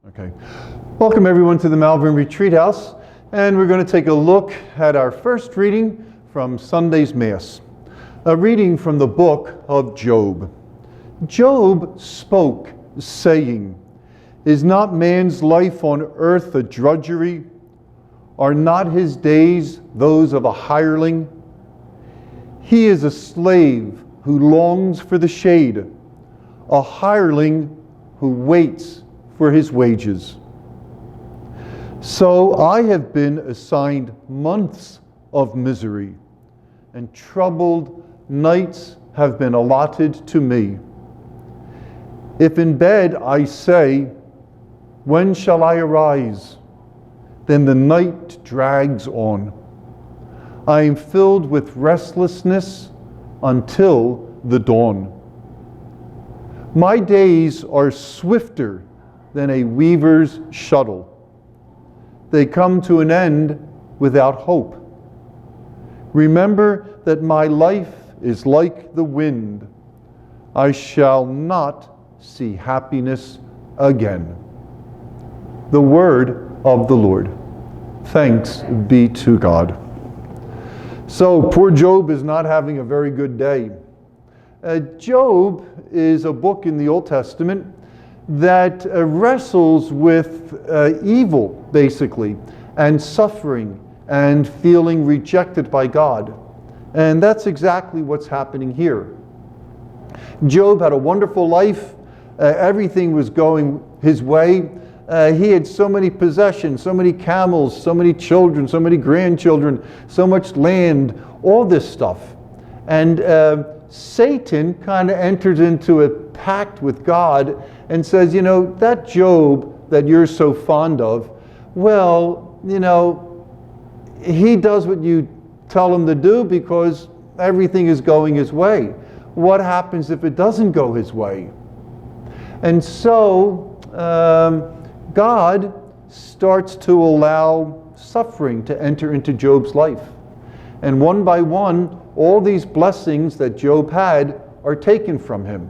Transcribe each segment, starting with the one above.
Okay. Welcome everyone to the Malvern Retreat House, and we're going to take a look at our first reading from Sunday's Mass, a reading from the book of Job. Job spoke, saying, "Is not man's life on earth a drudgery? Are not his days those of a hireling? He is a slave who longs for the shade, a hireling who waits for his wages. So I have been assigned months of misery, and troubled nights have been allotted to me. If in bed I say, 'When shall I arise?' then the night drags on. I am filled with restlessness until the dawn. My days are swifter than a weaver's shuttle. They come to an end without hope. Remember that my life is like the wind. I shall not see happiness again." The word of the Lord. Thanks be to God. So poor Job is not having a very good day. Job is a book in the Old Testament that wrestles with evil, basically, and suffering, and feeling rejected by God. And that's exactly what's happening here. Job had a wonderful life. Everything was going his way. He had so many possessions, so many camels, so many children, so many grandchildren, so much land, all this stuff. And Satan kind of enters into a pact with God and says, that Job that you're so fond of, well, he does what you tell him to do because everything is going his way. What happens if it doesn't go his way? And so God starts to allow suffering to enter into Job's life. And one by one, all these blessings that Job had are taken from him.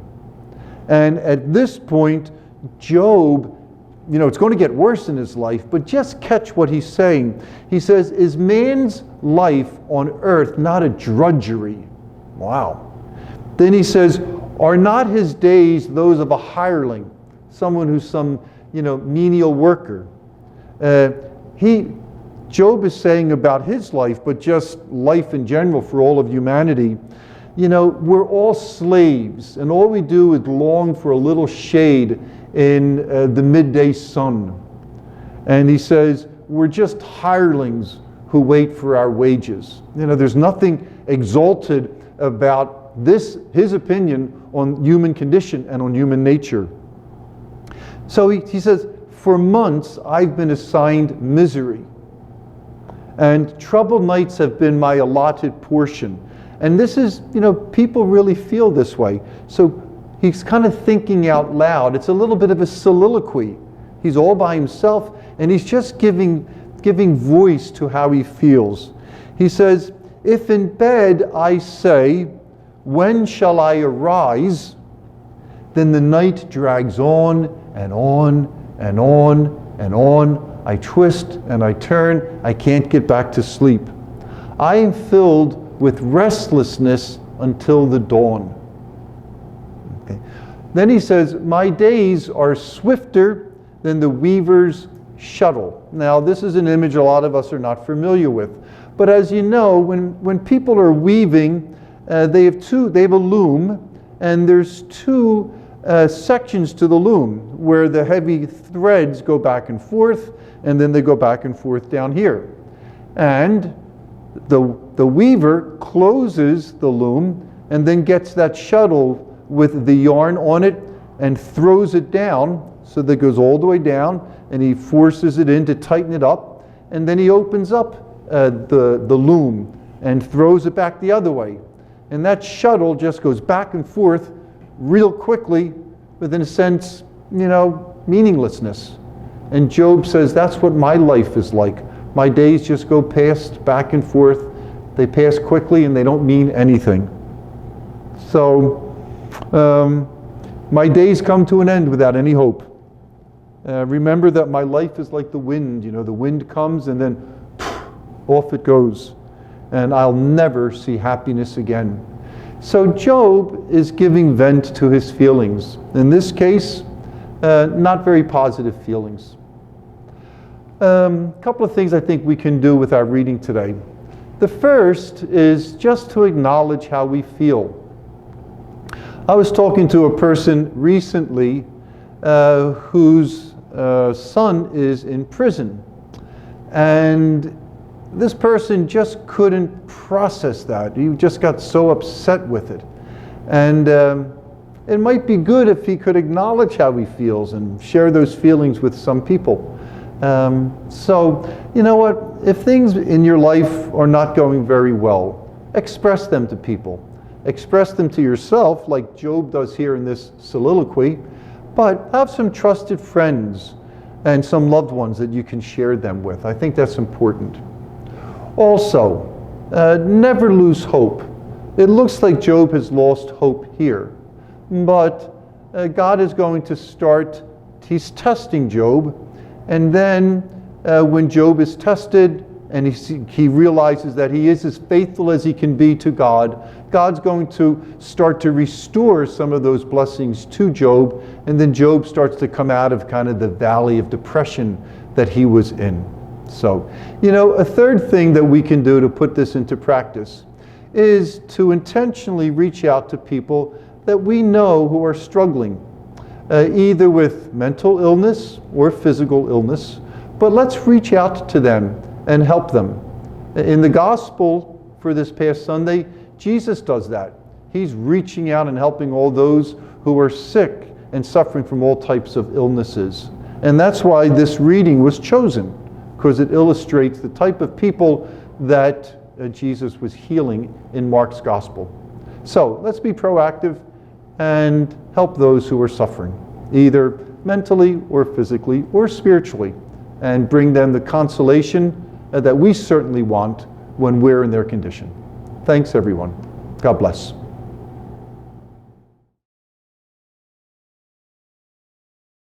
And at this point, Job, it's going to get worse in his life, but just catch what he's saying. He says, "Is man's life on earth not a drudgery?" Wow. Then he says, "Are not his days those of a hireling?" Someone who's some, menial worker. Job is saying about his life, but just life in general for all of humanity, we're all slaves, and all we do is long for a little shade in the midday sun. And he says, we're just hirelings who wait for our wages. There's nothing exalted about this, his opinion on human condition and on human nature. So he says, "For months I've been assigned misery, and troubled nights have been my allotted portion." And this is, people really feel this way. So he's kind of thinking out loud. It's a little bit of a soliloquy. He's all by himself, and he's just giving voice to how he feels. He says, "If in bed I say, 'When shall I arise?' then the night drags on and on and on and on. I twist and I turn. I can't get back to sleep. I am filled with restlessness until the dawn." Okay. Then he says, "My days are swifter than the weaver's shuttle." Now, this is an image a lot of us are not familiar with. But as you know, when people are weaving, they have a loom, and there's two sections to the loom where the heavy threads go back and forth, and then they go back and forth down here. And the weaver closes the loom and then gets that shuttle with the yarn on it and throws it down so that it goes all the way down, and he forces it in to tighten it up, and then he opens up the loom and throws it back the other way. And that shuttle just goes back and forth real quickly, with, in a sense, meaninglessness. And Job says, that's what my life is like. My days just go past back and forth. They pass quickly and they don't mean anything. So my days come to an end without any hope. Remember that my life is like the wind. The wind comes and then off it goes. And I'll never see happiness again. So Job is giving vent to his feelings. In this case, not very positive feelings. A couple of things I think we can do with our reading today. The first is just to acknowledge how we feel. I was talking to a person recently whose son is in prison. And this person just couldn't process that. He just got so upset with it. And it might be good if he could acknowledge how he feels and share those feelings with some people. So, you know what? If things in your life are not going very well, express them to people. Express them to yourself, like Job does here in this soliloquy, but have some trusted friends and some loved ones that you can share them with. I think that's important. Also, never lose hope. It looks like Job has lost hope here, but God is going to start, he's testing Job, and then when Job is tested and he realizes that he is as faithful as he can be to God, God's going to start to restore some of those blessings to Job, and then Job starts to come out of kind of the valley of depression that he was in. So, a third thing that we can do to put this into practice is to intentionally reach out to people that we know who are struggling, either with mental illness or physical illness, but let's reach out to them and help them. In the gospel for this past Sunday, Jesus does that. He's reaching out and helping all those who are sick and suffering from all types of illnesses. And that's why this reading was chosen, because it illustrates the type of people that Jesus was healing in Mark's gospel. So let's be proactive and help those who are suffering, either mentally or physically or spiritually, and bring them the consolation that we certainly want when we're in their condition. Thanks, everyone. God bless.